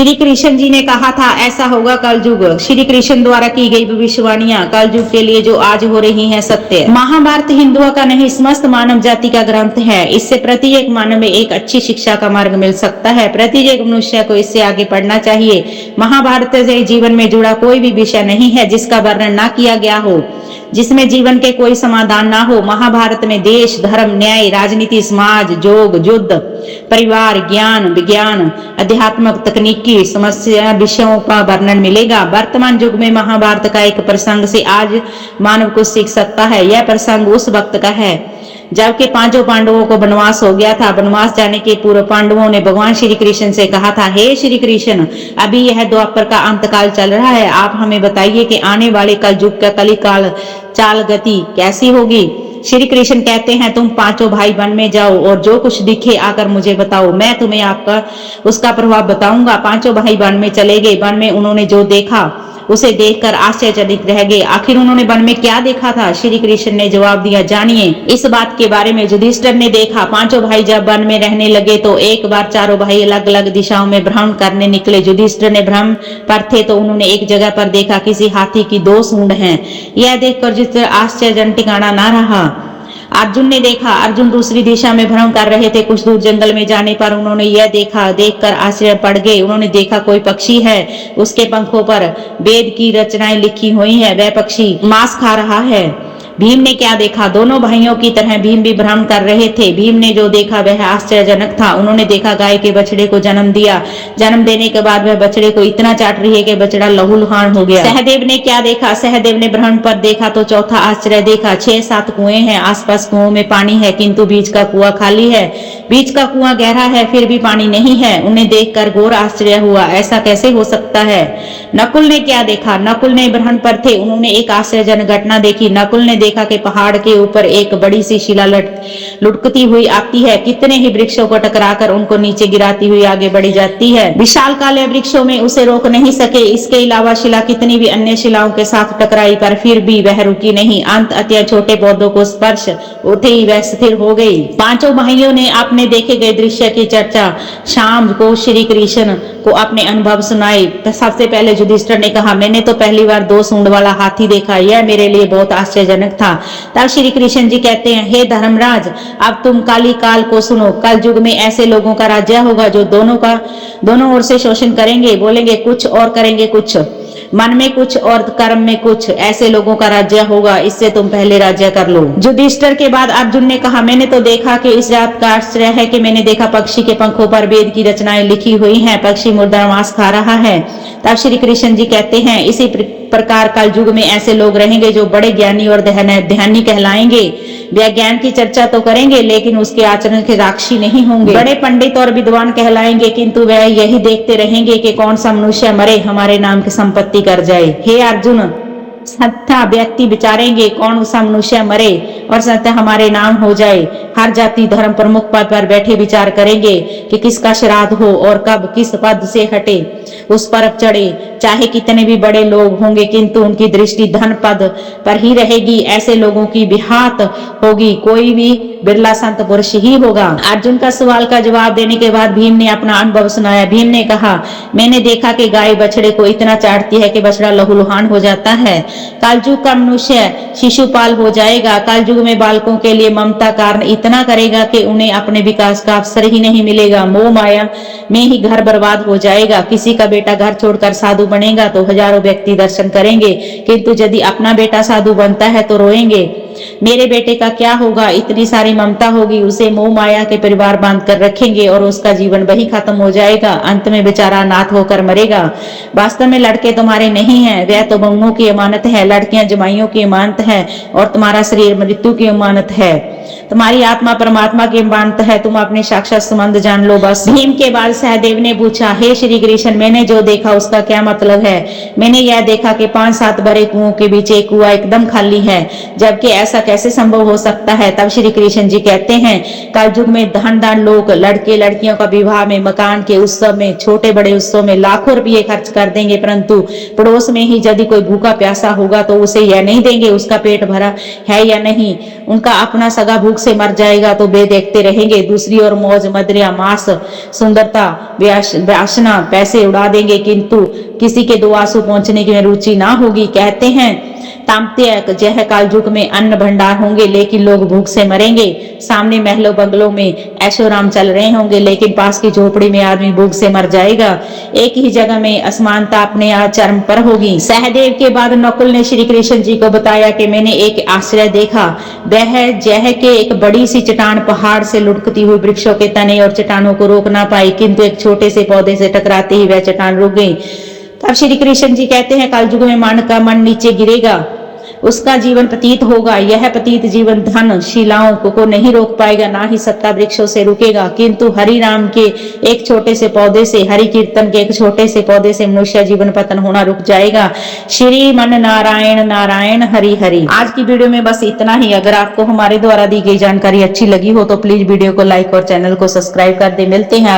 श्री कृष्ण जी ने कहा था ऐसा होगा कलयुग। श्री कृष्ण द्वारा की गई भविष्यवाणियां कलयुग के लिए जो आज हो रही हैं सत्य। महाभारत हिंदुओं का नहीं समस्त मानव जाति का ग्रंथ है। इससे प्रत्येक मानव में एक अच्छी शिक्षा का मार्ग मिल सकता है। प्रत्येक मनुष्य को इससे आगे पढ़ना चाहिए। महाभारत से जीवन में जुड़ा कोई भी विषय नहीं है जिसका वर्णन न किया गया हो, जिसमें जीवन के कोई समाधान ना हो। महाभारत में देश, धर्म, न्याय, राजनीति, समाज, योग, युद्ध, परिवार, ज्ञान, विज्ञान, अध्यात्म, तकनीकी समस्या विषयों का वर्णन मिलेगा। वर्तमान युग में महाभारत का एक प्रसंग से आज मानव कुछ सीख सकता है। यह प्रसंग उस वक्त का है जबकि पांचों पांडवों को वनवास हो गया था। वनवास जाने के पूर्व पांडवों ने भगवान श्री कृष्ण से कहा था, हे श्री कृष्ण, अभी यह द्वापर का अंतकाल चल रहा है, आप हमें बताइए कि आने वाले कलयुग का कलिकाल चाल गति कैसी होगी। श्री कृष्ण कहते हैं, तुम पांचों भाई वन में जाओ और जो कुछ दिखे आकर मुझे बताओ, मैं तुम्हें आपका उसका प्रभाव बताऊंगा। पांचों भाई वन में चले गए। वन में उन्होंने जो देखा उसे देखकर आश्चर्यचकित रह गए। आखिर उन्होंने वन में क्या देखा था? श्री कृष्ण ने जवाब दिया, जानिए इस बात के बारे में। युधिष्ठिर ने देखा, पांचों भाई जब वन में रहने लगे तो एक बार चारों भाई अलग अलग दिशाओं में भ्रमण करने निकले। युधिष्ठिर ने भ्रमण पर थे तो उन्होंने एक जगह पर देखा किसी हाथी की 2 सूंड हैं। यह देखकर युधिष्ठिर आश्चर्यजनक ठिकाना न रहा। अर्जुन ने देखा, अर्जुन दूसरी दिशा में भ्रमण कर रहे थे। कुछ दूर जंगल में जाने पर उन्होंने यह देखा, देखकर आश्चर्य पड़ गए। उन्होंने देखा कोई पक्षी है, उसके पंखों पर वेद की रचनाएं लिखी हुई है, वह पक्षी मांस खा रहा है। भीम ने क्या देखा? दोनों भाइयों की तरह भीम भी भ्रमण कर रहे थे। भीम ने जो देखा वह आश्चर्यजनक था। उन्होंने देखा गाय के बछड़े को जन्म दिया। जन्म देने के बाद वह बछड़े को इतना चाट रही है कि बछड़ा लहूलुहान हो गया। सहदेव ने क्या देखा? सहदेव ने भ्रमण पर देखा तो चौथा आश्चर्य देखा। 6-7 कुएं हैं, आसपास कुओं में पानी है किंतु बीच का कुआं खाली है। बीच का कुआं गहरा है फिर भी पानी नहीं है। उन्हें देखकर घोर आश्चर्य हुआ, ऐसा कैसे हो सकता है। नकुल ने क्या देखा? नकुल ने भ्रमण पर थे, उन्होंने एक आश्चर्यजनक घटना देखी। नकुल ने देखा कि पहाड़ के ऊपर एक बड़ी सी शिला लुढ़कती हुई आती है। कितने ही वृक्षों को टकराकर उनको नीचे गिराती हुई आगे बढ़ी जाती है। विशाल काले वृक्षों में उसे रोक नहीं सके। इसके अलावा शिला कितनी भी अन्य शिलाओं के साथ टकराई पर फिर भी वह रुकी नहीं। अंत अत्यंत छोटे पौधों को स्पर्श उठे ही वह स्थिर हो गई। पांचों भाइयों ने अपने देखे गए दृश्य की चर्चा शाम को श्री कृष्ण को अपने अनुभव सुनाए। सबसे पहले युधिष्ठिर ने कहा, मैंने तो पहली बार 2 सूंड वाला हाथी देखा, यह मेरे लिए बहुत आश्चर्यजनक था। तब श्री कृष्ण जी कहते हैं, हे धर्मराज, अब तुम काली काल को सुनो। कल युग में ऐसे लोगों का राज्य होगा जो दोनों ओर से शोषण करेंगे, बोलेंगे कुछ और करेंगे कुछ, मन में कुछ और कर्म में कुछ। ऐसे लोगों का राज्य होगा, इससे तुम पहले राज्य कर लो। युधिष्ठिर के बाद अर्जुन ने कहा, मैंने तो देखा कि इस रात का आश्चर्य है कि मैंने देखा पक्षी के पंखों पर वेद की रचनाएं लिखी हुई हैं, पक्षी मुर्दा मांस खा रहा है। तब श्री कृष्ण जी कहते हैं, इसी प्रकार कल युग में ऐसे लोग रहेंगे जो बड़े ज्ञानी और ध्यानी कहलाएंगे। वे ज्ञान की चर्चा तो करेंगे लेकिन उसके आचरण के साक्षी नहीं होंगे। बड़े पंडित और विद्वान कहलाएंगे किंतु वह यही देखते रहेंगे कि कौन सा मनुष्य मरे हमारे नाम की संपत्ति कर जाए। हे अर्जुन, सत्ता व्यक्ति विचारेंगे कौन सा मनुष्य मरे और सत्य हमारे नाम हो जाए। हर जाति धर्म प्रमुख पद पर बैठे विचार करेंगे कि किसका श्राद्ध हो और कब किस पद से हटे उस पर चढ़े। चाहे कितने भी बड़े लोग होंगे किंतु उनकी दृष्टि धन पद पर ही रहेगी। ऐसे लोगों की बिहात होगी, कोई भी बिरला संत पुरुष ही होगा। अर्जुन का सवाल का जवाब देने के बाद भीम ने अपना अनुभव सुनाया। भीम ने कहा, मैंने देखा कि गाय बछड़े को इतना चाटती है कि बछड़ा लहूलुहान हो जाता है। कलयुग का मनुष्य शिशुपाल हो जाएगा। कलयुग में बालकों के लिए ममता कारण इतना करेगा कि उन्हें अपने विकास का अवसर ही नहीं मिलेगा। मोह माया में ही घर बर्बाद हो जाएगा। किसी का बेटा घर छोड़कर साधु बनेगा तो हजारों व्यक्ति दर्शन करेंगे किंतु यदि अपना बेटा साधु बनता है तो रोएंगे, मेरे बेटे का क्या होगा। इतनी सारी ममता होगी, उसे मोह माया के परिवार बांध कर रखेंगे और उसका जीवन वही खत्म हो जाएगा। अंत में बेचारा अनाथ होकर मरेगा। वास्तव में लड़के तुम्हारे नहीं हैं, वह तो बहुओं की अमानत है। लड़कियां जमाइयों की अमानत है और तुम्हारा शरीर मृत्यु की अमानत है। तुम्हारी आत्मा परमात्मा की अमानत है। तुम अपने साक्षात संबंध जान लो बस। भीम के बाद सहदेव ने पूछा, हे श्री कृष्ण, मैंने जो देखा उसका क्या मतलब है। मैंने यह देखा कि 5-7 बड़े कुओं के बीच एक कुआं एकदम खाली है, जबकि ऐसा कैसे संभव हो सकता है। तब श्री कृष्ण जी कहते हैं, कलयुग में धनदार लोग लड़के लड़कियों का विवाह में, मकान के उत्सव में, छोटे बड़े उत्सव में लाखों रुपये खर्च कर देंगे, परंतु पड़ोस में ही यदि कोई भूखा प्यासा होगा तो उसे यह नहीं देंगे उसका पेट भरा है या नहीं। उनका अपना सगा भूख से मर जाएगा तो वे देखते रहेंगे, दूसरी ओर मौज मदिरा मांस सुंदरता वासना पैसे उड़ा देंगे, किंतु किसी के दो आंसू पहुंचने की रुचि ना होगी। कहते हैं तामत्य जह कालयुग में अन्न भंडार होंगे लेकिन लोग भूख से मरेंगे। सामने महलों बंगलों में ऐशोराम चल रहे होंगे लेकिन पास की झोपड़ी में आदमी भूख से मर जाएगा। एक ही जगह में असमानता अपने आप चरम पर होगी। सहदेव के बाद नकुल ने श्री कृष्ण जी को बताया कि मैंने एक आश्चर्य देखा। वह जह के एक बड़ी सी चट्टान पहाड़ से लुढ़कती हुई वृक्षों के तने और चट्टानों को रोक ना पाई, किंतु एक छोटे से पौधे से टकराते ही वह चट्टान रुक गई। तब श्री कृष्ण जी कहते हैं कलयुग में मन का मन नीचे गिरेगा, उसका जीवन प्रतीत होगा। यह प्रतीत जीवन धन शिलाओं को नहीं रोक पाएगा, ना ही सत्ता वृक्षों से रुकेगा, किंतु हरि राम के एक छोटे से पौधे से, हरि कीर्तन के एक छोटे से पौधे से मनुष्य जीवन पतन होना रुक जाएगा। श्री मन नारायण नारायण हरि हरि। आज की वीडियो में बस इतना ही। अगर आपको हमारे द्वारा दी गई जानकारी अच्छी लगी हो तो प्लीज वीडियो को लाइक और चैनल को सब्सक्राइब कर दे। मिलते हैं